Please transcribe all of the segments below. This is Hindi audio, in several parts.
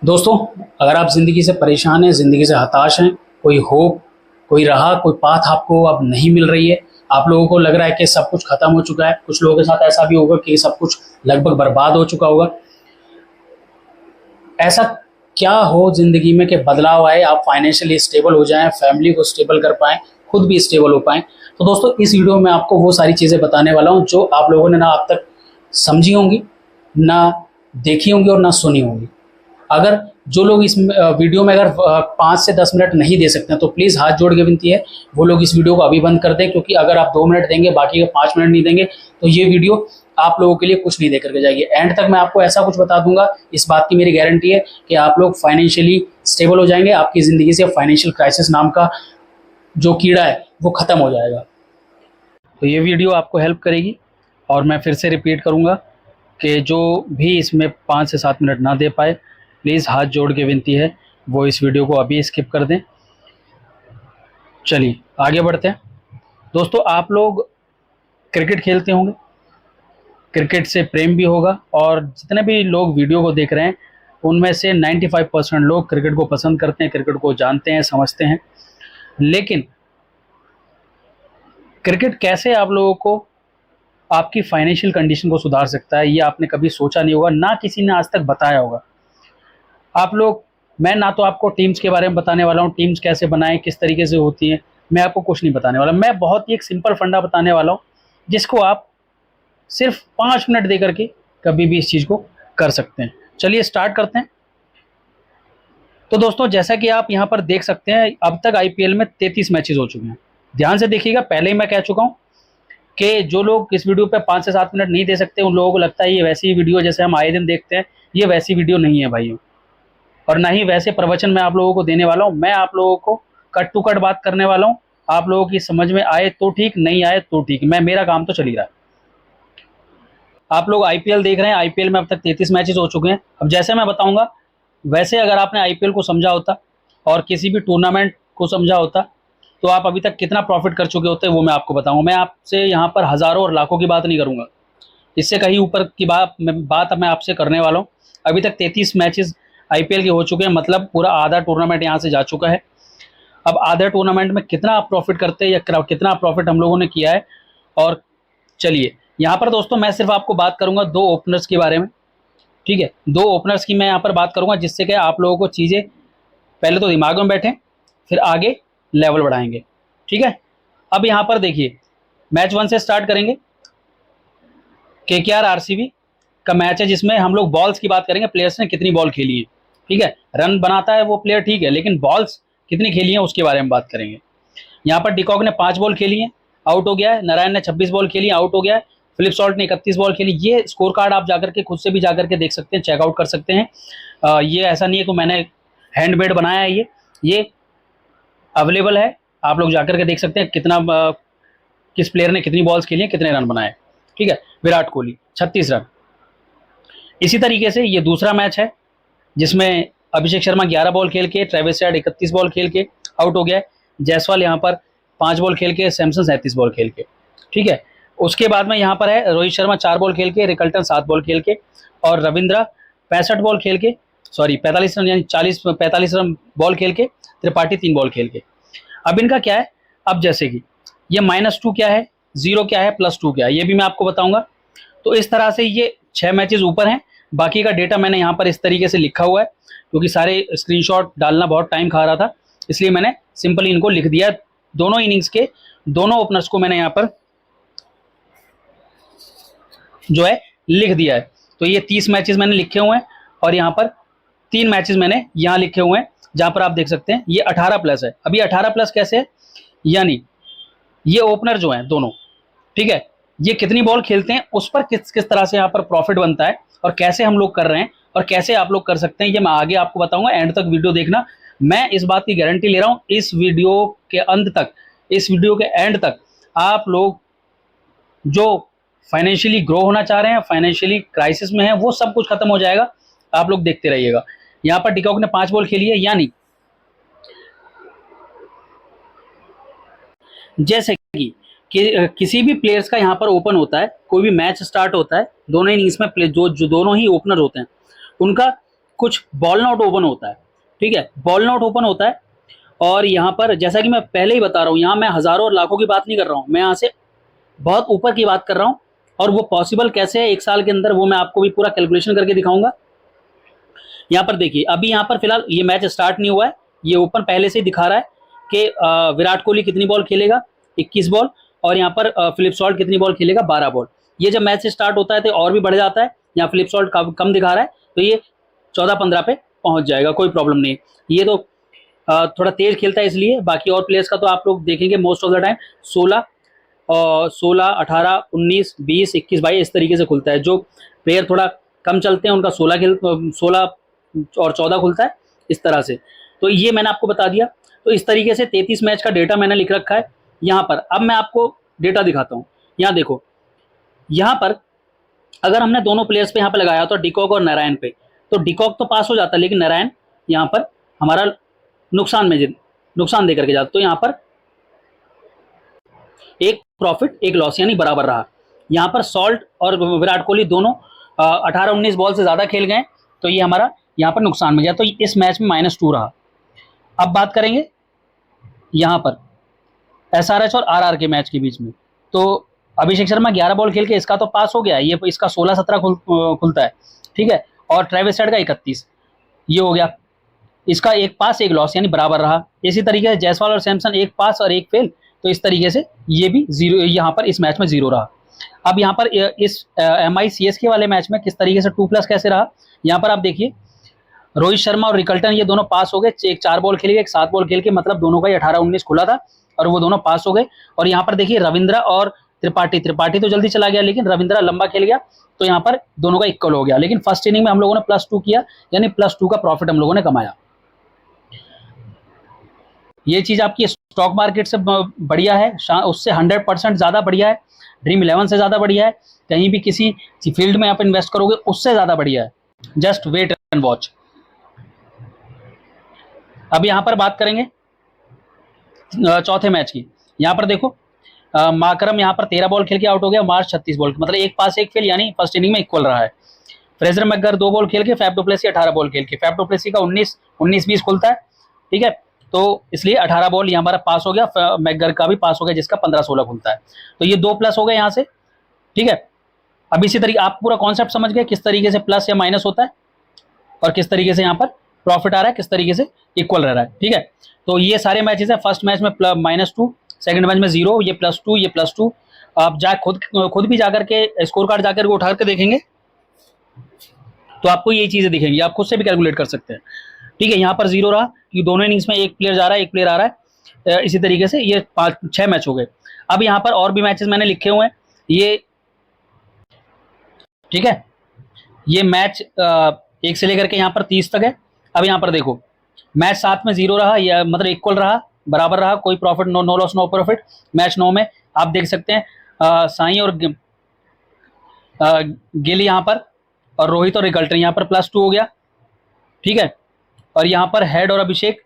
दोस्तों, अगर आप ज़िंदगी से परेशान हैं, ज़िंदगी से हताश हैं, कोई होप, कोई राह, कोई पाथ आपको अब नहीं मिल रही है, आप लोगों को लग रहा है कि सब कुछ खत्म हो चुका है, कुछ लोगों के साथ ऐसा भी होगा कि सब कुछ लगभग बर्बाद हो चुका होगा। ऐसा क्या हो ज़िंदगी में कि बदलाव आए, आप फाइनेंशियली स्टेबल हो जाएँ, फैमिली को स्टेबल कर पाएँ, खुद भी स्टेबल हो पाएँ। तो दोस्तों, इस वीडियो में आपको वो सारी चीज़ें बताने वाला हूँ जो आप लोगों ने ना अब तक समझी होंगी, ना देखी होंगी और ना सुनी होंगी। अगर जो लोग इस वीडियो में अगर 5 से 10 मिनट नहीं दे सकते हैं, तो प्लीज़ हाथ जोड़ के विनती है, वो लोग इस वीडियो को अभी बंद कर दें, क्योंकि अगर आप 2 मिनट देंगे, बाकी के 5 मिनट नहीं देंगे, तो ये वीडियो आप लोगों के लिए कुछ नहीं दे करके जाएगी। एंड तक मैं आपको ऐसा कुछ बता दूंगा, इस बात की मेरी गारंटी है कि आप लोग फाइनेंशियली स्टेबल हो जाएंगे, आपकी ज़िंदगी से फाइनेंशियल क्राइसिस नाम का जो कीड़ा है वो ख़त्म हो जाएगा। तो ये वीडियो आपको हेल्प करेगी। और मैं फिर से रिपीट करूँगा कि जो भी इसमें 5 से 7 मिनट ना दे पाए, प्लीज़ हाथ जोड़ के विनती है, वो इस वीडियो को अभी स्किप कर दें। चलिए आगे बढ़ते हैं। दोस्तों, आप लोग क्रिकेट खेलते होंगे, क्रिकेट से प्रेम भी होगा, और जितने भी लोग वीडियो को देख रहे हैं उनमें से 95% लोग क्रिकेट को पसंद करते हैं, क्रिकेट को जानते हैं, समझते हैं। लेकिन क्रिकेट कैसे आप लोगों को आपकी फाइनेंशियल कंडीशन को सुधार सकता है, ये आपने कभी सोचा नहीं होगा, ना किसी ने आज तक बताया होगा। आप लोग मैं ना तो आपको टीम्स के बारे में बताने वाला हूँ, टीम्स कैसे बनाएं, किस तरीके से होती हैं, मैं आपको कुछ नहीं बताने वाला। मैं बहुत ही एक सिंपल फंडा बताने वाला हूँ, जिसको आप सिर्फ 5 मिनट दे करके कभी भी इस चीज़ को कर सकते हैं। चलिए स्टार्ट करते हैं। तो दोस्तों, जैसा कि आप यहाँ पर देख सकते हैं, अब तक आईपीएल में 33 मैचेस हो चुके हैं। ध्यान से देखिएगा, पहले ही मैं कह चुका हूँ कि जो लोग इस वीडियो पे 5 से 7 मिनट नहीं दे सकते, उन लोगों को लगता है ये वैसी वीडियो जैसे हम आए दिन देखते हैं। ये वैसी वीडियो नहीं है भाइयों, और ना ही वैसे प्रवचन मैं आप लोगों को देने वाला हूँ। मैं आप लोगों को कट टू कट बात करने वाला हूँ। आप लोगों की समझ में आए तो ठीक, नहीं आए तो ठीक, मेरा काम तो चल ही रहा है। आप लोग आईपीएल देख रहे हैं, आईपीएल में अब तक 33 मैचेस हो चुके हैं। अब जैसे मैं बताऊंगा, वैसे अगर आपने आईपीएल को समझा होता और किसी भी टूर्नामेंट को समझा होता, तो आप अभी तक कितना प्रॉफिट कर चुके होते वो मैं आपको बताऊंगा। मैं आपसे यहाँ पर हज़ारों और लाखों की बात नहीं करूंगा, इससे कहीं ऊपर की बात मैं आपसे करने वाला हूँ। अभी तक 33 मैचेस आईपीएल के हो चुके हैं, मतलब पूरा आधा टूर्नामेंट यहाँ से जा चुका है। अब आधा टूर्नामेंट में कितना आप प्रॉफिट करते हैं या कितना प्रॉफिट हम लोगों ने किया है। और चलिए यहाँ पर दोस्तों, मैं सिर्फ आपको बात करूंगा 2 ओपनर्स के बारे में। ठीक है, 2 ओपनर्स की मैं यहाँ पर बात करूंगा, जिससे कि आप लोगों को चीज़ें पहले तो दिमाग में बैठें, फिर आगे लेवल बढ़ाएंगे। ठीक है, अब यहाँ पर देखिए, मैच 1 से स्टार्ट करेंगे। केकेआर आरसीबी का मैच है, जिसमें हम लोग बॉल्स की बात करेंगे, प्लेयर्स ने कितनी बॉल खेली है। ठीक है, रन बनाता है वो प्लेयर, ठीक है, लेकिन बॉल्स कितनी खेली हैं उसके बारे में बात करेंगे। यहाँ पर डिकॉक ने 5 बॉल खेली है, आउट हो गया है। नारायण ने 26 बॉल खेली, आउट हो गया है। फिलिप सॉल्ट ने 31 बॉल खेली। ये स्कोर कार्ड आप जाकर के खुद से भी जाकर के देख सकते हैं, चेकआउट कर सकते हैं। ये ऐसा नहीं है कि मैंने हैंडमेड बनाया है, ये अवेलेबल है, आप लोग जाकर के देख सकते हैं कितना किस प्लेयर ने कितनी बॉल्स खेली हैं, कितने रन बनाए। ठीक है, विराट कोहली 36 रन। इसी तरीके से ये दूसरा मैच है, जिसमें अभिषेक शर्मा 11 बॉल खेल के, ट्रेविस हेड 31 बॉल खेल के आउट हो गया है। जायसवाल यहाँ पर 5 बॉल खेल के, सैमसन 37 बॉल खेल के। ठीक है, उसके बाद में यहाँ पर है रोहित शर्मा 4 बॉल खेल के, रिकल्टन 7 बॉल खेल के, और रविंद्रा 65 बॉल खेल के, सॉरी 45 रन, यानी 45 रन बॉल खेल के, त्रिपाठी 3 बॉल खेल के। अब इनका क्या है, अब जैसे कि ये -2 क्या है, 0 क्या है, +2 क्या है, ये भी मैं आपको बताऊंगा। तो इस तरह से ये 6 मैचेस ऊपर हैं। बाकी का डेटा मैंने यहाँ पर इस तरीके से लिखा हुआ है, क्योंकि सारे स्क्रीनशॉट डालना बहुत टाइम खा रहा था, इसलिए मैंने सिंपली इनको लिख दिया। दोनों इनिंग्स के दोनों ओपनर्स को मैंने यहाँ पर जो है लिख दिया है। तो ये 30 मैचेस मैंने लिखे हुए हैं, और यहाँ पर 3 मैचेस मैंने यहाँ लिखे हुए हैं, जहाँ पर आप देख सकते हैं ये 18+ है। अभी 18+ कैसे है, यानी ये ओपनर जो है दोनों, ठीक है, ये कितनी बॉल खेलते हैं उस पर किस किस तरह से यहाँ पर प्रॉफिट बनता है, और कैसे हम लोग कर रहे हैं और कैसे आप लोग कर सकते हैं, ये मैं आगे आपको बताऊंगा। एंड तक वीडियो देखना, मैं इस बात की गारंटी ले रहा हूँ, इस वीडियो के अंत तक, इस वीडियो के एंड तक आप लोग जो फाइनेंशियली ग्रो होना चाह रहे हैं, फाइनेंशियली क्राइसिस में है, वो सब कुछ खत्म हो जाएगा। आप लोग देखते रहिएगा। यहाँ पर डिकॉक ने 5 बॉल खेली है, यानी जैसे कि किसी भी प्लेयर्स का यहाँ पर ओपन होता है, कोई भी मैच स्टार्ट होता है, दोनों इनिंग्स में जो दोनों ही ओपनर होते हैं, उनका कुछ बॉल नॉट ओपन होता है, ठीक है, बॉल नॉट ओपन होता है। और यहाँ पर जैसा कि मैं पहले ही बता रहा हूँ, यहाँ मैं हज़ारों और लाखों की बात नहीं कर रहा हूँ, मैं यहाँ से बहुत ऊपर की बात कर रहा हूँ। और वो पॉसिबल कैसे है 1 साल के अंदर, वो मैं आपको भी पूरा कैलकुलेशन करके दिखाऊंगा। यहाँ पर देखिए, अभी यहाँ पर फिलहाल ये मैच स्टार्ट नहीं हुआ है, ये ओपन पहले से ही दिखा रहा है कि विराट कोहली कितनी बॉल खेलेगा, 21 बॉल, और यहाँ पर फिलिप सॉल्ट कितनी बॉल खेलेगा, 12 बॉल। ये जब मैच स्टार्ट होता है तो और भी बढ़ जाता है, यहाँ फिलिप सॉल्ट कम दिखा रहा है, तो ये 14-15 पे पहुंच जाएगा, कोई प्रॉब्लम नहीं है। ये तो थोड़ा तेज खेलता है इसलिए, बाकी और प्लेयर्स का तो आप लोग देखेंगे मोस्ट ऑफ द टाइम 16 और 16, 18, 19, 20, 21, 22 इस तरीके से खुलता है। जो प्लेयर थोड़ा कम चलते हैं उनका 16 और 14 खुलता है, इस तरह से। तो ये मैंने आपको बता दिया। तो इस तरीके से 33 मैच का डेटा मैंने लिख रखा है यहाँ पर। अब मैं आपको डेटा दिखाता हूँ। यहाँ देखो, यहाँ पर अगर हमने दोनों प्लेयर्स पे यहाँ पे लगाया तो डिकॉक और नारायण पे, तो डिकॉक तो पास हो जाता है, लेकिन नारायण यहाँ पर हमारा नुकसान दे करके जाता। तो यहाँ पर एक प्रॉफिट एक लॉस यानी बराबर रहा। यहाँ पर सॉल्ट और विराट कोहली दोनों 18-19 बॉल से ज़्यादा खेल गए, तो ये हमारा यहाँ पर नुकसान में गया, तो इस मैच में -2 रहा। अब बात करेंगे यहाँ पर SRH और RR के मैच के बीच में। तो अभिषेक शर्मा 11 बॉल खेल के इसका तो पास हो गया, ये इसका 16-17 खुलता है, ठीक है, और ट्रेविस हेड का 31, ये हो गया। इसका एक पास एक लॉस यानी बराबर रहा। इसी तरीके से जायसवाल और सैमसन एक पास और एक फेल, तो इस तरीके से ये भी 0 यहाँ पर इस मैच में 0 रहा। अब यहाँ पर इस MI CSK वाले मैच में किस तरीके से 2+ कैसे रहा, यहाँ पर आप देखिए, रोहित शर्मा और रिकल्टन ये दोनों पास हो गए, एक 4 बॉल खेल के, एक 7 बॉल खेल के, मतलब दोनों का ही 18-19 खुला था और वो दोनों पास हो गए। और यहाँ पर देखिए रविंद्र और त्रिपाठी तो जल्दी चला गया, लेकिन रविंद्र लंबा खेल गया, तो यहाँ पर दोनों का इक्वल हो गया। लेकिन फर्स्ट इनिंग में हम लोगों ने +2 किया, यानी +2 का प्रॉफिट हम लोगों ने कमाया। ये चीज आपकी स्टॉक मार्केट से बढ़िया है, उससे 100% ज्यादा बढ़िया है, ड्रीम 11 से ज्यादा बढ़िया है, कहीं भी किसी फील्ड में आप इन्वेस्ट करोगे उससे ज्यादा बढ़िया है। Just wait and watch. अब यहाँ पर बात करेंगे चौथे मैच की। यहाँ पर देखो, माकरम यहाँ पर 13 बॉल खेल के आउट हो गया, मार्च 36 बॉल, मतलब एक पास एक फेल, यानी फर्स्ट इनिंग में इक्वल रहा है। फ्रेजर मैकगर 2 बॉल खेल के, फैफ डु प्लेसी 18 बॉल खेल के, फैफ डु प्लेसी का 19-20 खुलता है, ठीक है, तो इसलिए 18 बॉल यहाँ हमारा पास हो गया, मैकगर का भी पास हो गया जिसका 15-16 खुलता है, तो ये 2+ हो गए यहाँ से, ठीक है। अब इसी तरीके आप पूरा कॉन्सेप्ट समझ गए किस तरीके से प्लस या माइनस होता है और किस तरीके से यहाँ पर प्रॉफिट आ रहा है, किस तरीके से इक्वल रह रहा है, ठीक है। तो ये सारे मैचेस है, फर्स्ट मैच में -2, सेकंड मैच में 0, ये +2, ये +2। आप खुद भी जाकर के स्कोर कार्ड जाकर के उठा कर देखेंगे तो आपको ये चीजें दिखेंगी, आप खुद से भी कैलकुलेट कर सकते हैं, ठीक है। यहाँ पर 0 रहा कि दोनों इनिंग्स में एक प्लेयर जा रहा है, एक प्लेयर आ रहा है, इसी तरीके से ये 5-6 मैच हो गए। अब यहाँ पर और भी मैचेस मैंने लिखे हुए हैं, ये ठीक है, ये मैच 1 से लेकर के यहाँ पर 30 तक है। अब यहाँ पर देखो, मैच 7 में 0 रहा, या मतलब इक्वल रहा, बराबर रहा, कोई profit, no loss no profit. Match 9 में आप देख सकते हैं साई और गिल यहाँ पर, और रोहित और रिकल्टन यहाँ पर +2 हो गया, ठीक है। और यहाँ पर हेड और अभिषेक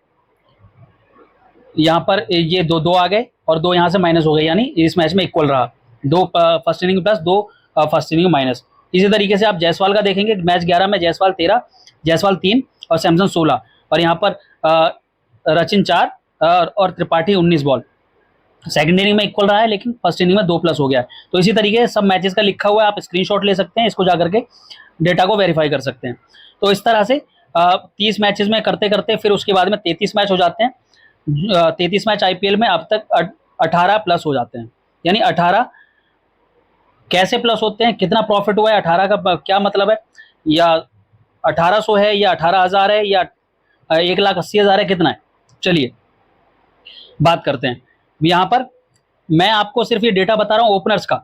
यहाँ पर ये 2 आ गए और 2 यहाँ से माइनस हो गए, यानी इस मैच में इक्वल रहा, 2 first inning plus 2 first inning minus. इसी तरीके से आप जायसवाल का देखेंगे, मैच 11 में जायसवाल 13, जायसवाल 3 और सैमसन 16, और यहाँ पर रचिन 4 और त्रिपाठी 19 बॉल। सेकंड इनिंग में इक्वल रहा है, लेकिन फर्स्ट इनिंग में 2+ हो गया है। तो इसी तरीके से सब मैचेस का लिखा हुआ है, आप स्क्रीनशॉट ले सकते हैं, इसको जाकर के डेटा को वेरीफाई कर सकते हैं। तो इस तरह से 30 मैचेस में करते करते फिर उसके बाद में 33 मैच हो जाते हैं। 33 मैच IPL में अब तक 18+ हो जाते हैं, यानी 18 कैसे प्लस होते हैं, कितना प्रॉफिट हुआ है, 18 का क्या मतलब है, या 1800 है, या 18,000 है, या 1,80,000 है, कितना है, चलिए बात करते हैं। यहाँ पर मैं आपको सिर्फ ये डेटा बता रहा हूँ ओपनर्स का,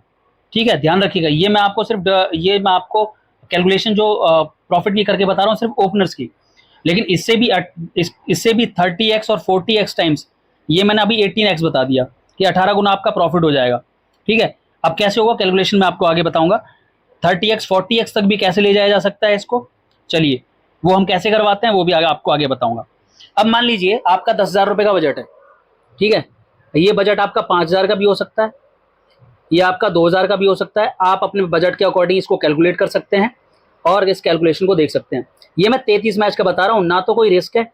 ठीक है, ध्यान रखिएगा, ये मैं आपको कैलकुलेशन जो प्रॉफिट की करके बता रहा हूँ सिर्फ ओपनर्स की, लेकिन इससे भी 30x और 40x टाइम्स, ये मैंने अभी 18x बता दिया कि 18 गुना आपका प्रॉफिट हो जाएगा, ठीक है। अब कैसे होगा कैलकुलेशन में आपको आगे बताऊंगा, 30x 40x तक भी कैसे ले जाया जा सकता है इसको, चलिए वो हम कैसे करवाते हैं वो भी आपको आगे बताऊंगा। अब मान लीजिए आपका 10,000 रुपये का बजट है, ठीक है, ये बजट आपका 5,000 का भी हो सकता है, ये आपका 2,000 का भी हो सकता है, आप अपने बजट के अकॉर्डिंग इसको कैलकुलेट कर सकते हैं और इस कैलकुलेशन को देख सकते हैं। ये मैं 33 मैच का बता रहा हूँ, ना तो कोई रिस्क है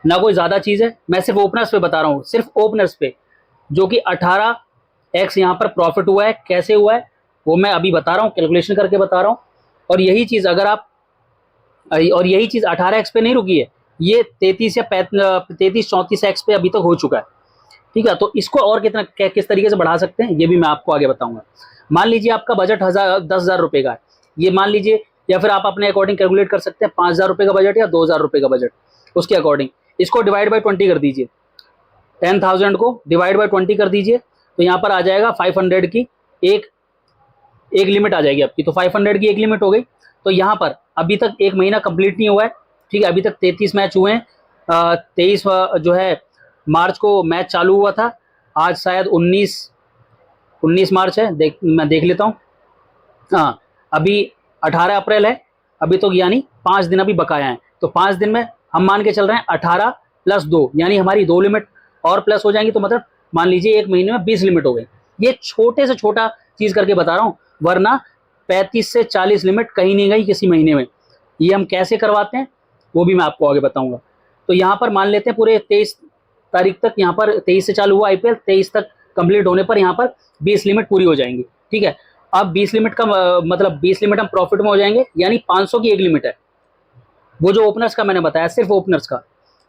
ना कोई ज्यादा चीज है, मैं सिर्फ ओपनर्स पे बता रहा हूँ, सिर्फ ओपनर्स पे, जो कि 18x यहाँ पर प्रॉफिट हुआ है। कैसे हुआ है वो मैं अभी बता रहा हूँ, कैलकुलेशन करके बता रहा हूँ। और यही चीज 18x पे नहीं रुकी है, ये 33 या 34x पे अभी तक हो चुका है। ठीक है, तो इसको और किस तरीके से बढ़ा सकते हैं ये भी मैं आपको आगे बताऊंगा। मान लीजिए आपका बजट 10,000 रुपए का है, ये मान लीजिए, या फिर आप अपने अकॉर्डिंग कैलकुलेट कर सकते हैं 5,000 रुपए का बजट या 2,000 रुपए का बजट, उसके अकॉर्डिंग इसको डिवाइड बाई 20 कर दीजिए। 10,000 को डिवाइड बाई 20 कर दीजिए, तो यहाँ पर आ जाएगा 500 की एक लिमिट आ जाएगी आपकी। तो 500 की एक लिमिट हो गई। तो यहाँ पर अभी तक एक महीना कंप्लीट नहीं हुआ है। ठीक है, अभी तक 33 मैच हुए हैं। 23 जो है मार्च को मैच चालू हुआ था, आज शायद 19 मार्च है, मैं देख लेता हूँ। हाँ, अभी 18 अप्रैल है, अभी तो यानी 5 दिन अभी बकाया है। तो 5 दिन में हम मान के चल रहे हैं 18 + 2, यानी हमारी 2 लिमिट और प्लस हो जाएंगी। तो मतलब मान लीजिए एक महीने में 20 लिमिट हो गई। ये छोटे से छोटा चीज करके बता रहा हूँ, वरना 35 से 40 लिमिट कहीं नहीं गई किसी महीने में। ये हम कैसे करवाते हैं वो भी मैं आपको आगे बताऊंगा। तो यहाँ पर मान लेते हैं पूरे 23 तारीख तक, यहाँ पर 23 से चालू हुआ IPL, 23 तक कंप्लीट होने पर यहाँ पर 20 लिमिट पूरी हो जाएंगी। ठीक है, अब 20 लिमिट का मतलब 20 लिमिट हम प्रॉफिट में हो जाएंगे, यानी 500 की एक लिमिट है, वो जो ओपनर्स का मैंने बताया, सिर्फ ओपनर्स का।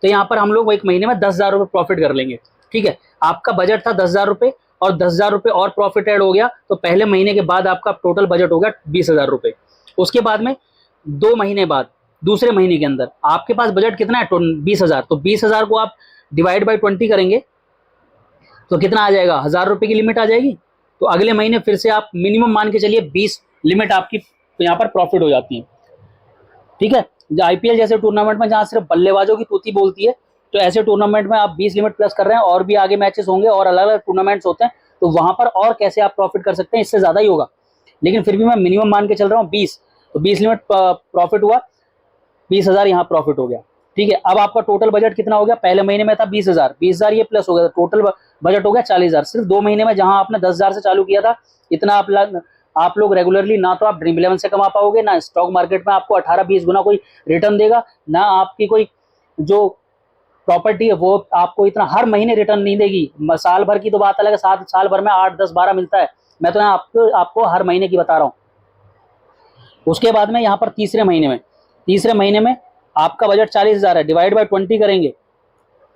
तो यहाँ पर हम लोग एक महीने में 10,000 रुपये प्रॉफिट कर लेंगे। ठीक है, आपका बजट था 10,000 रुपये और 10,000 रुपये और प्रॉफिट ऐड हो गया, तो पहले महीने के बाद आपका टोटल बजट हो गया 20,000 रुपये। उसके बाद में 2 महीने बाद दूसरे महीने के अंदर आपके पास बजट कितना है? 20,000। तो 20,000 को आप डिवाइड बाई 20 करेंगे तो कितना आ जाएगा? 1,000 रुपये की लिमिट आ जाएगी। तो अगले महीने फिर से आप मिनिमम मान के चलिए 20 लिमिट आपकी यहाँ पर प्रॉफिट हो जाती है। ठीक है, IPL जैसे टूर्नामेंट में जहां सिर्फ बल्लेबाजों की तूती बोलती है, तो ऐसे टूर्नामेंट में आप 20 लिमिट प्लस कर रहे हैं, और भी आगे मैचेस होंगे और अलग अलग टूर्नामेंट्स होते हैं, तो वहां पर और कैसे आप प्रॉफिट कर सकते हैं, इससे ज्यादा ही होगा। लेकिन फिर भी मैं मिनिमम मान के चल रहा हूँ 20। तो 20 लिमिट प्रॉफिट हुआ, 20,000 यहाँ प्रॉफिट हो गया। ठीक है, अब आपका टोटल बजट कितना हो गया? पहले महीने में था 20,000, 20,000 ये प्लस हो गया, टोटल बजट हो गया 40,000। सिर्फ 2 महीने में जहां आपने 10,000 से चालू किया था, इतना आप लोग रेगुलरली ना तो आप ड्रीम 11 से कमा पाओगे, ना स्टॉक मार्केट में आपको 18-20 गुना कोई रिटर्न देगा, ना आपकी कोई जो प्रॉपर्टी है वो आपको इतना हर महीने रिटर्न नहीं देगी। साल भर की तो बात अलग है, साल भर में 8, 10, 12 मिलता है। मैं तो यहाँ आपको हर महीने की बता रहा हूँ। उसके बाद में यहाँ पर तीसरे महीने में आपका बजट 40,000 है, डिवाइड बाई 20 करेंगे।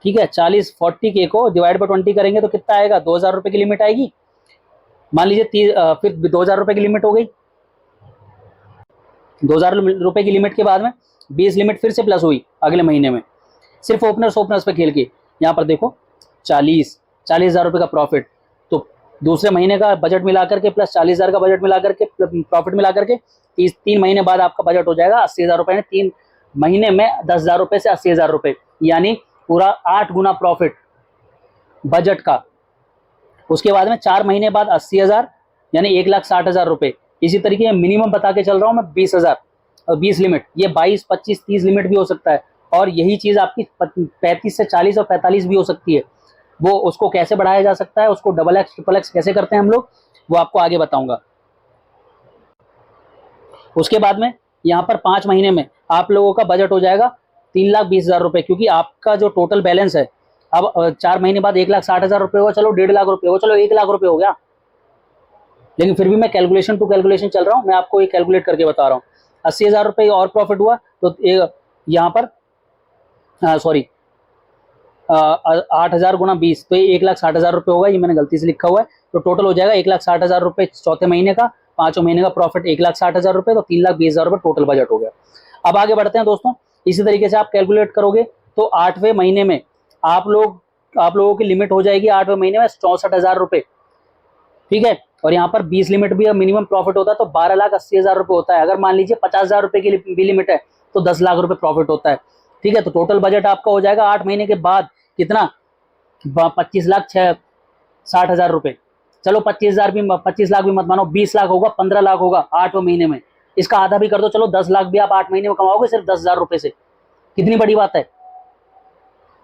ठीक है, 40 को डिवाइड बाई 20 करेंगे तो कितना आएगा? 2,000 रुपए की लिमिट आएगी। मान लीजिए फिर 2,000 रुपए की लिमिट हो गई। 2,000 रुपए की लिमिट के बाद में 20 लिमिट फिर से प्लस हुई अगले महीने में, सिर्फ ओपनर्स पे खेल के। यहाँ पर देखो 40,000 रुपए का प्रॉफिट। तो दूसरे महीने का बजट मिला करके प्लस 40,000 का बजट मिला करके प्रॉफिट मिला करके 3 महीने बाद आपका बजट हो जाएगा 80,000 रुपए। 3 महीने में 10,000 रुपए से 80,000 रुपए, यानी पूरा 8 गुना प्रॉफिट बजट का। उसके बाद में 4 महीने बाद 80,000, यानी 1,60,000 रुपए। इसी तरीके मिनिमम बता के चल रहा हूं मैं 20,000 और 20 लिमिट, ये 22, 25, 30 लिमिट भी हो सकता है, और यही चीज आपकी 35 से 40 और 45 भी हो सकती है। वो उसको कैसे बढ़ाया जा सकता है, उसको डबल एक्स ट्रिपल एक्स कैसे करते हैं हम लोग, वो आपको आगे बताऊंगा। उसके बाद में यहाँ पर 5 महीने में आप लोगों का बजट हो जाएगा 3,20,000 रुपए, क्योंकि आपका जो टोटल बैलेंस है अब 4 महीने बाद 1,60,000 रुपए हुआ, चलो 1.5 लाख रुपए हुआ, चलो 1 लाख रुपए हो गया। लेकिन फिर भी मैं कैलकुलेशन टू कैलकुलेशन चल रहा हूँ, मैं आपको ये कैलकुलेट करके बता रहा हूँ। 80,000 रुपए और प्रॉफिट हुआ तो यहाँ पर 8,000 गुना 20, तो ये 1,60,000 रुपए होगा। ये मैंने गलती से लिखा हुआ है। तो टोटल हो जाएगा 1,60,000 रुपए चौथे महीने का, 5वें महीने का प्रॉफिट 1,60,000 रुपए, तो 3,20,000 रुपए टोटल बजट हो गया। अब आगे बढ़ते हैं दोस्तों। इसी तरीके से आप कैलकुलेट करोगे तो 8वें महीने में आप लोगों की लिमिट हो जाएगी 8वें महीने में 64,000 रुपए। ठीक है, और यहाँ पर 20 लिमिट भी मिनिमम प्रॉफिट होता है, तो 12,80,000 रुपए होता है। अगर मान लीजिए 50,000 रुपए की भी लिमिट है तो 10 लाख रुपए प्रॉफिट होता है। ठीक है, तो टोटल बजट आपका हो जाएगा 8 महीने के बाद कितना? 25,60,000 रुपए। चलो 25 लाख भी मत मानो, 20 लाख होगा, 15 लाख होगा 8वें महीने में। इसका आधा भी कर दो, चलो 10 लाख भी आप 8 महीने में कमाओगे सिर्फ 10,000 रुपए से। कितनी बड़ी बात है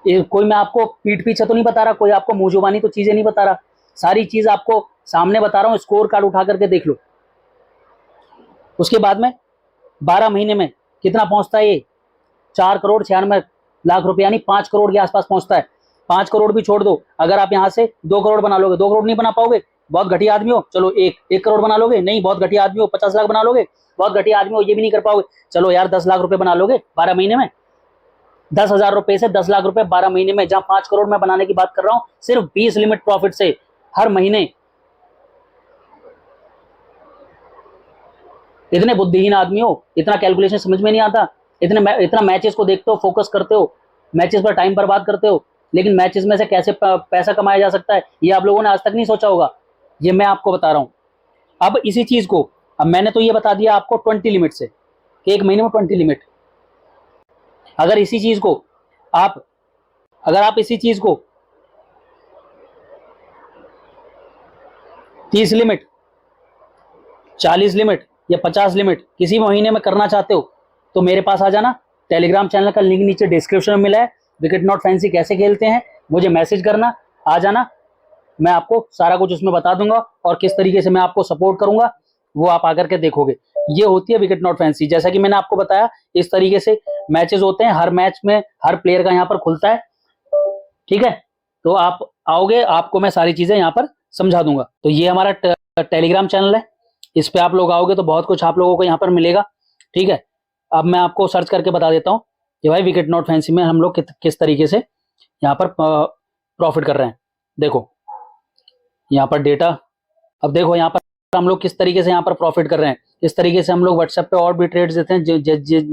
ये। कोई मैं आपको पीठ पीछे तो नहीं बता रहा, कोई आपको मुंह जुबानी तो चीजें नहीं बता रहा, सारी चीज आपको सामने बता रहा हूँ। स्कोर कार्ड उठा करके देख लो। उसके बाद में 12 महीने में कितना पहुंचता है ये? 4 करोड़ 96 लाख रुपए, यानी 5 करोड़ के आसपास पहुंचता है। 5 करोड़ भी छोड़ दो, अगर आप यहाँ से 2 करोड़ बना लोगे, 2 करोड़ नहीं बना पाओगे, बहुत घटिया आदमी हो, चलो 1 करोड़ बना लोगे, नहीं बहुत घटिया आदमी हो, 50 लाख बना लोगे, बहुत घटिया आदमी हो, ये भी नहीं कर पाओगे, चलो यार 10 लाख रुपए बना लोगे 12 महीने में। 10,000 रुपए से 10 लाख रुपए 12 महीने में, जहां 5 करोड़ में बनाने की बात कर रहा हूं सिर्फ 20 लिमिट प्रॉफिट से हर महीने। इतने बुद्धिहीन आदमी हो, इतना कैलकुलेशन समझ में नहीं आता, इतना मैचेस को देखते हो, फोकस करते हो, मैचेस पर टाइम बर्बाद करते हो, लेकिन मैचेस में से कैसे पैसा कमाया जा सकता है ये आप लोगों ने आज तक नहीं सोचा होगा, ये मैं आपको बता रहा हूं। अब इसी चीज को, अब मैंने तो ये बता दिया आपको 20 लिमिट से कि एक महीने में 20 लिमिट। अगर इसी चीज को आप अगर आप इसी चीज को 30 लिमिट, 40 लिमिट या 50 लिमिट किसी महीने में करना चाहते हो तो मेरे पास आ जाना। टेलीग्राम चैनल का लिंक नीचे डिस्क्रिप्शन में मिला है। विकेट नॉट फैंसी कैसे खेलते हैं, मुझे मैसेज करना, आ जाना, मैं आपको सारा कुछ उसमें बता दूंगा और किस तरीके से मैं आपको सपोर्ट करूंगा वो आप आकर के देखोगे। ये होती है विकेट नॉट फैंसी। जैसा कि मैंने आपको बताया इस तरीके से मैचेस होते हैं, हर मैच में हर प्लेयर का यहाँ पर खुलता है, ठीक है। तो आप आओगे, आपको मैं सारी चीजें यहाँ पर समझा दूंगा। तो ये हमारा टेलीग्राम चैनल है, इस पे आप लोग आओगे तो बहुत कुछ आप लोगों को यहाँ पर मिलेगा, ठीक है। अब मैं आपको सर्च करके बता देता हूँ कि भाई विकेट नॉट फैंसी में हम लोग किस तरीके से यहाँ पर प्रॉफिट कर रहे हैं। देखो यहाँ पर डेटा, अब देखो यहाँ पर हम लोग किस तरीके से यहाँ पर प्रॉफिट कर रहे हैं। इस तरीके से हम लोग व्हाट्सएप पे और भी ट्रेड्स देते हैं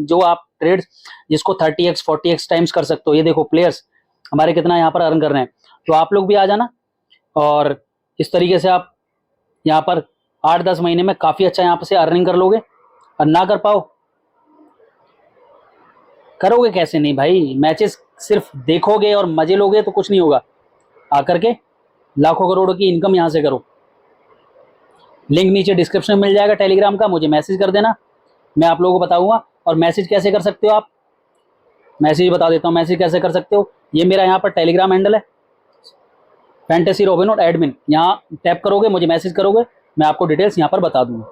जो आप ट्रेड्स जिसको 30x 40x टाइम्स कर सकते हो। ये देखो प्लेयर्स हमारे कितना यहाँ पर अर्न कर रहे हैं, तो आप लोग भी आ जाना और इस तरीके से आप यहाँ पर 8-10 महीने में काफी अच्छा यहाँ पर से अर्निंग कर लोगे। और ना कर पाओ, करोगे कैसे नहीं भाई, मैचेस सिर्फ देखोगे और मजे लोगे तो कुछ नहीं होगा। आकर के लाखों करोड़ों की इनकम यहां से करो। लिंक नीचे डिस्क्रिप्शन में मिल जाएगा टेलीग्राम का, मुझे मैसेज कर देना, मैं आप लोगों को बताऊंगा। और मैसेज कैसे कर सकते हो आप, मैसेज बता देता हूँ मैसेज कैसे कर सकते हो। ये मेरा यहाँ पर टेलीग्राम हैंडल है, फैंटेसी रॉबिनहुड एडमिन, यहाँ टैप करोगे, मुझे मैसेज करोगे, मैं आपको डिटेल्स यहाँ पर बता दूंगा।